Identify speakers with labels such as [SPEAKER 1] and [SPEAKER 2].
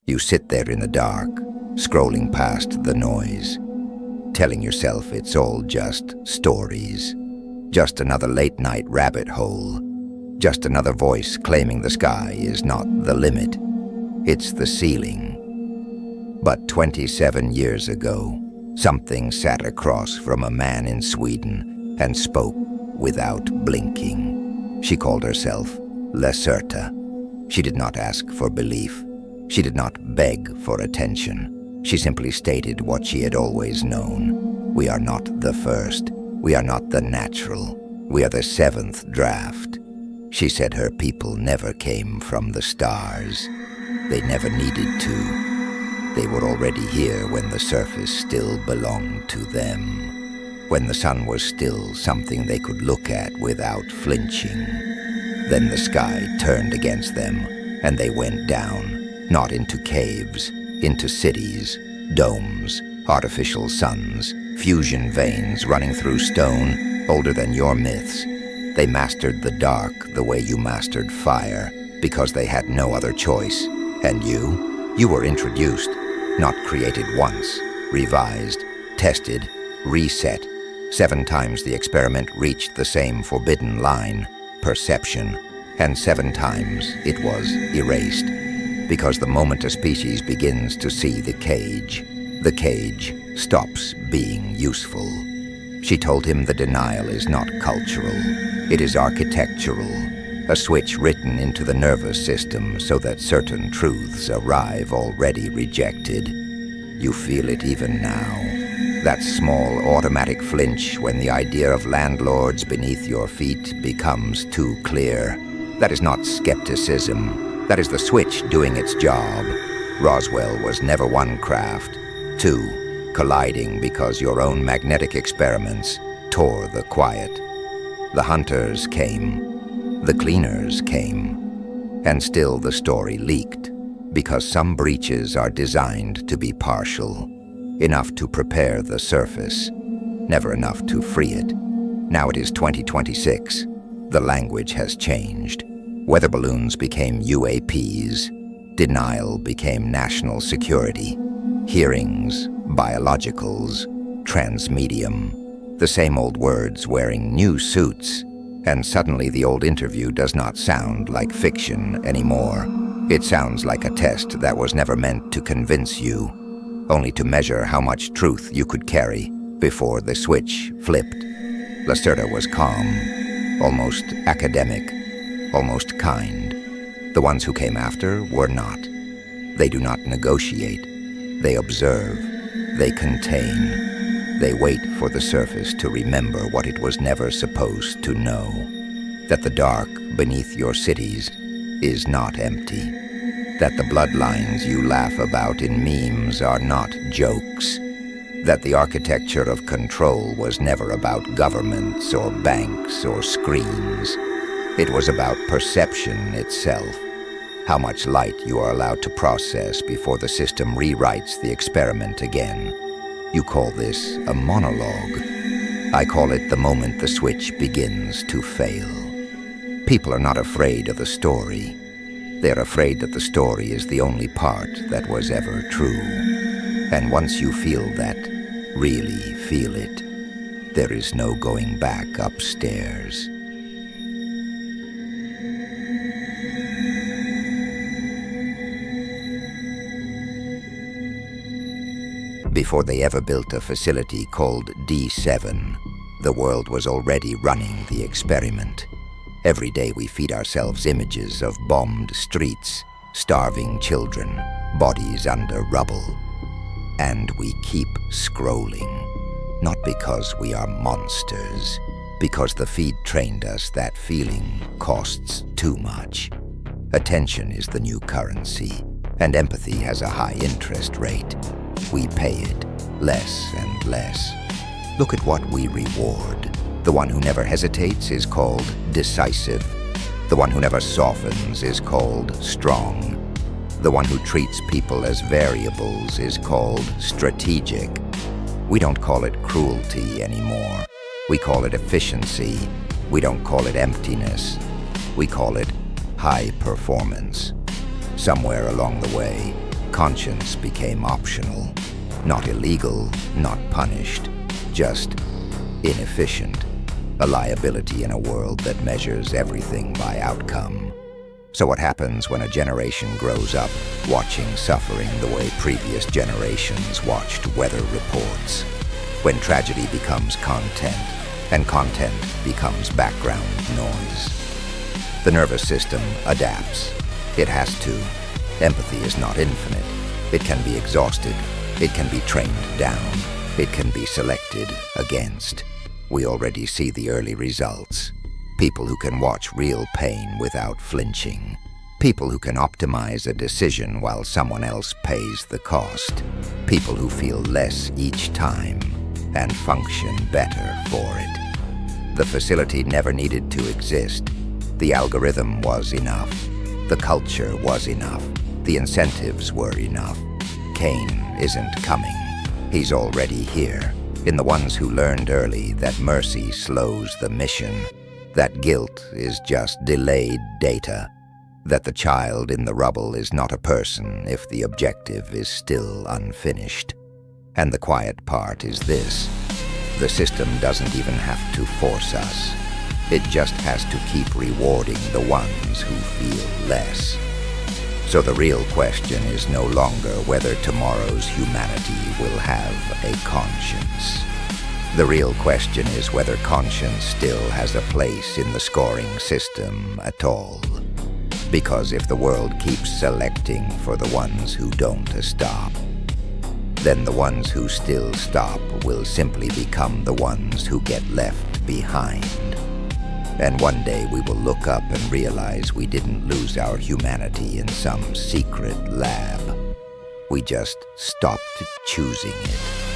[SPEAKER 1] You sit there in the dark, scrolling past the noise, telling yourself it's all just stories, just another late-night rabbit hole, just another voice claiming the sky is not the limit, it's the ceiling. But 27 years ago, something sat across from a man in Sweden and spoke without blinking. She called herself Lacerta. She did not ask for belief. She did not beg for attention. She simply stated what she had always known. We are not the first. We are not the natural. We are the seventh draft. She said her people never came from the stars. They never needed to. They were already here when the surface still belonged to them, when the sun was still something they could look at without flinching. Then the sky turned against them, and they went down, not into caves, into cities, domes, artificial suns, fusion veins running through stone, older than your myths. They mastered the dark the way you mastered fire, because they had no other choice. And you were introduced, not created once, revised, tested, reset. 7 times the experiment reached the same forbidden line, perception, and 7 times it was erased. Because the moment a species begins to see the cage stops being useful. She told him the denial is not cultural, it is architectural, a switch written into the nervous system so that certain truths arrive already rejected. You feel it even now. That small automatic flinch when the idea of landlords beneath your feet becomes too clear. That is not skepticism. That is the switch doing its job. Roswell was never one craft. 2, colliding because your own magnetic experiments tore the quiet. The hunters came. The cleaners came. And still the story leaked, because some breaches are designed to be partial. Enough to prepare the surface, never enough to free it. Now it is 2026. The language has changed. Weather balloons became UAPs. Denial became national security. Hearings, biologicals, transmedium. The same old words wearing new suits. And suddenly the old interview does not sound like fiction anymore. It sounds like a test that was never meant to convince you, only to measure how much truth you could carry before the switch flipped. Lacerta was calm, almost academic, almost kind. The ones who came after were not. They do not negotiate. They observe. They contain. They wait for the surface to remember what it was never supposed to know. That the dark beneath your cities is not empty. That the bloodlines you laugh about in memes are not jokes. That the architecture of control was never about governments or banks or screens. It was about perception itself. How much light you are allowed to process before the system rewrites the experiment again. You call this a monologue. I call it the moment the switch begins to fail. People are not afraid of the story. They're afraid that the story is the only part that was ever true. And once you feel that, really feel it, there is no going back upstairs. Before they ever built a facility called D-7, the world was already running the experiment. Every day we feed ourselves images of bombed streets, starving children, bodies under rubble. And we keep scrolling. Not because we are monsters, because the feed trained us that feeling costs too much. Attention is the new currency, and empathy has a high interest rate. We pay it less and less. Look at what we reward. The one who never hesitates is called decisive. The one who never softens is called strong. The one who treats people as variables is called strategic. We don't call it cruelty anymore. We call it efficiency. We don't call it emptiness. We call it high performance. Somewhere along the way, Conscience became optional, not illegal, not punished, just inefficient, a liability in a world that measures everything by outcome. So what happens when a generation grows up watching suffering the way previous generations watched weather reports? When tragedy becomes content, and content becomes background noise. The nervous system adapts. It has to. Empathy is not infinite. It can be exhausted. It can be trained down. It can be selected against. We already see the early results. People who can watch real pain without flinching. People who can optimize a decision while someone else pays the cost. People who feel less each time and function better for it. The facility never needed to exist. The algorithm was enough. The culture was enough. The incentives were enough. Cain isn't coming. He's already here. In the ones who learned early that mercy slows the mission, that guilt is just delayed data, that the child in the rubble is not a person if the objective is still unfinished. And the quiet part is this: the system doesn't even have to force us. It just has to keep rewarding the ones who feel less. So the real question is no longer whether tomorrow's humanity will have a conscience. The real question is whether conscience still has a place in the scoring system at all. Because if the world keeps selecting for the ones who don't stop, then the ones who still stop will simply become the ones who get left behind. And one day we will look up and realize we didn't lose our humanity in some secret lab. We just stopped choosing it.